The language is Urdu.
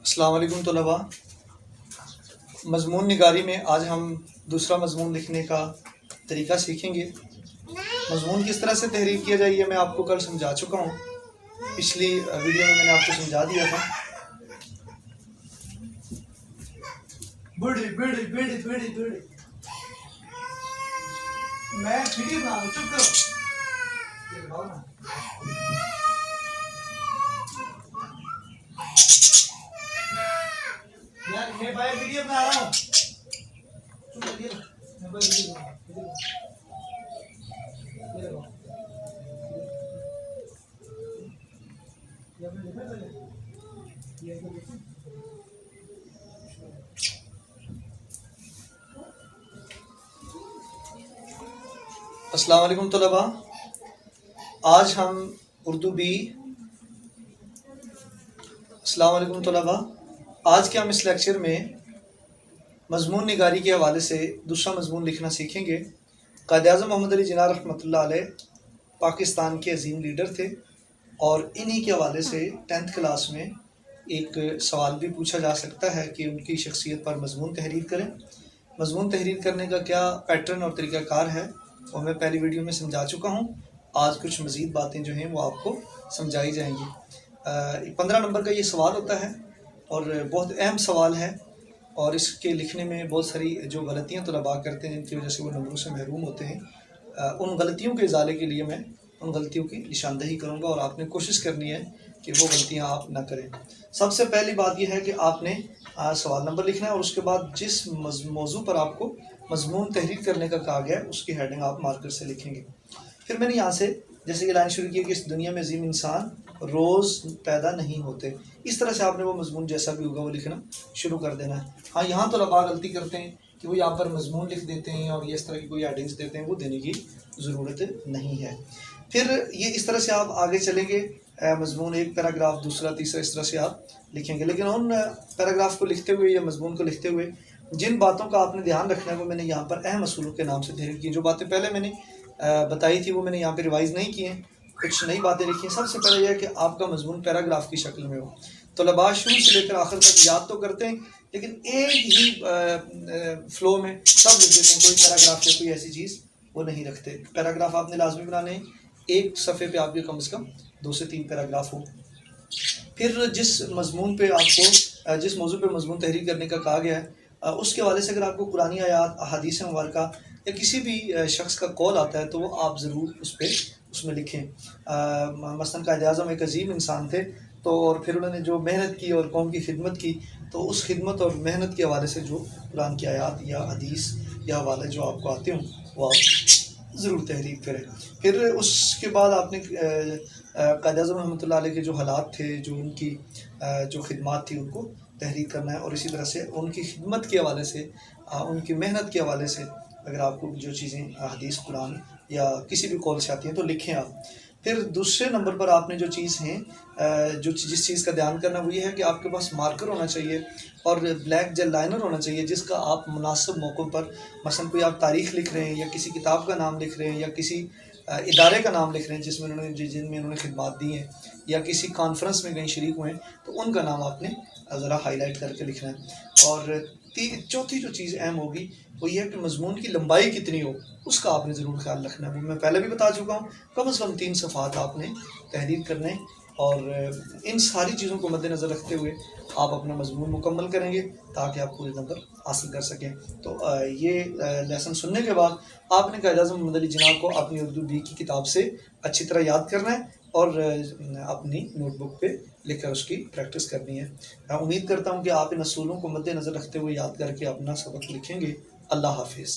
السلام علیکم طلباء. مضمون نگاری میں آج ہم دوسرا مضمون لکھنے کا طریقہ سیکھیں گے. مضمون کس طرح سے تحریر کیا جائے یہ میں آپ کو کل سمجھا چکا ہوں. پچھلی ویڈیو میں نے آپ کو سمجھا دیا تھا. میں ویڈیو بنا رہا ہوں، چپ کرو. میں باہر ویڈیو بنا رہا ہوں. السلام علیکم طلباء. آج ہم اردو بی. السلام علیکم طلباء. آج کے ہم اس لیکچر میں مضمون نگاری کے حوالے سے دوسرا مضمون لکھنا سیکھیں گے. قائد اعظم محمد علی جناح رحمۃ اللہ علیہ پاکستان کے عظیم لیڈر تھے، اور انہی کے حوالے سے 10th کلاس میں ایک سوال بھی پوچھا جا سکتا ہے کہ ان کی شخصیت پر مضمون تحریر کریں. مضمون تحریر کرنے کا کیا پیٹرن اور طریقہ کار ہے وہ میں پہلی ویڈیو میں سمجھا چکا ہوں. آج کچھ مزید باتیں جو ہیں وہ آپ کو سمجھائی جائیں گی. 15 نمبر کا یہ سوال ہوتا ہے اور بہت اہم سوال ہے، اور اس کے لکھنے میں بہت ساری جو غلطیاں طلباء کرتے ہیں جن کی وجہ سے وہ نمبروں سے محروم ہوتے ہیں. ان غلطیوں کے ازالے کے لیے میں ان غلطیوں کی نشاندہی کروں گا، اور آپ نے کوشش کرنی ہے کہ وہ غلطیاں آپ نہ کریں. سب سے پہلی بات یہ ہے کہ آپ نے سوال نمبر لکھنا ہے، اور اس کے بعد جس موضوع پر آپ کو مضمون تحریر کرنے کا کہا گیا ہے اس کی ہیڈنگ آپ مارکر سے لکھیں گے. پھر میں نے یہاں سے جیسے کہ لائن شروع کی کہ اس دنیا میں عظیم انسان روز پیدا نہیں ہوتے. اس طرح سے آپ نے وہ مضمون جیسا بھی ہوگا وہ لکھنا شروع کر دینا ہے. ہاں، یہاں تو طلباء غلطی کرتے ہیں کہ وہ یہاں پر مضمون لکھ دیتے ہیں اور یہ اس طرح کی کوئی ہیڈنگز دیتے ہیں، وہ دینے کی ضرورت نہیں ہے. پھر یہ اس طرح سے آپ آگے چلیں گے، مضمون ایک پیراگراف، دوسرا، تیسرا، اس طرح سے آپ لکھیں گے. لیکن ان پیراگراف کو لکھتے ہوئے یا مضمون کو لکھتے ہوئے جن باتوں کا آپ نے دھیان رکھنا ہے وہ میں نے یہاں پر اہم اصولوں کے نام سے تحریر کی. جو باتیں پہلے میں نے بتائی تھی وہ میں نے یہاں پہ ریوائز نہیں کی ہیں، کچھ نئی باتیں لکھی ہیں. سب سے پہلے یہ ہے کہ آپ کا مضمون پیراگراف کی شکل میں ہو. طلباء شروع سے لے کر آخر تک یاد تو کرتے ہیں لیکن ایک ہی فلو میں سب لکھ دیتے ہیں. کوئی پیراگراف یا کوئی ایسی چیز وہ نہیں رکھتے. پیراگراف آپ نے لازمی بنانے ہیں. ایک صفحے پہ آپ کے کم از کم 2 سے 3 پیراگراف ہو. پھر جس مضمون پہ آپ کو جس موضوع پہ مضمون تحریر کرنے کا کہا گیا ہے اس کے حوالے سے اگر آپ کو قرآنی آیات، احادیث مبارکہ یا کسی بھی شخص کا قول آتا ہے تو وہ آپ ضرور اس میں لکھیں. مثلا قائد اعظم ایک عظیم انسان تھے، تو اور پھر انہوں نے جو محنت کی اور قوم کی خدمت کی، تو اس خدمت اور محنت کے حوالے سے جو قرآن کی آیات یا حدیث یا حوالے جو آپ کو آتے ہوں وہ آپ ضرور تحریر کریں. پھر اس کے بعد آپ نے قائد اعظم رحمۃ اللہ علیہ کے جو حالات تھے، جو ان کی جو خدمات تھی ان کو تحریر کرنا ہے. اور اسی طرح سے ان کی خدمت کے حوالے سے، ان کی محنت کے حوالے سے اگر آپ کو جو چیزیں حدیث، قرآن یا کسی بھی قول سے آتی ہیں تو لکھیں آپ. پھر دوسرے نمبر پر آپ نے جو چیز ہیں جس چیز کا دھیان کرنا وہ یہ ہے کہ آپ کے پاس مارکر ہونا چاہیے اور بلیک جیل لائنر ہونا چاہیے جس کا آپ مناسب موقعوں پر، مثلا کوئی آپ تاریخ لکھ رہے ہیں یا کسی کتاب کا نام لکھ رہے ہیں یا کسی ادارے کا نام لکھ رہے ہیں جن میں انہوں نے خدمات دی ہیں، یا کسی کانفرنس میں کہیں شریک ہوئے ہیں تو ان کا نام آپ نے ذرا ہائی لائٹ کر کے لکھنا ہے. اور چوتھی جو چیز اہم ہوگی وہ یہ ہے کہ مضمون کی لمبائی کتنی ہو اس کا آپ نے ضرور خیال رکھنا ہے. وہ میں پہلے بھی بتا چکا ہوں، کم از کم 3 صفحات آپ نے تحریر کرنے، اور ان ساری چیزوں کو مد نظر رکھتے ہوئے آپ اپنا مضمون مکمل کریں گے تاکہ آپ پورے نمبر حاصل کر سکیں. تو یہ لیسن سننے کے بعد آپ نے قائد اعظم محمد علی جناح کو اپنی اردو بی کی کتاب سے اچھی طرح یاد کرنا ہے اور اپنی نوٹ بک پہ لکھ کر اس کی پریکٹس کرنی ہے. امید کرتا ہوں کہ آپ ان اصولوں کو مد نظر رکھتے ہوئے یاد کر کے اپنا سبق لکھیں گے. اللہ حافظ.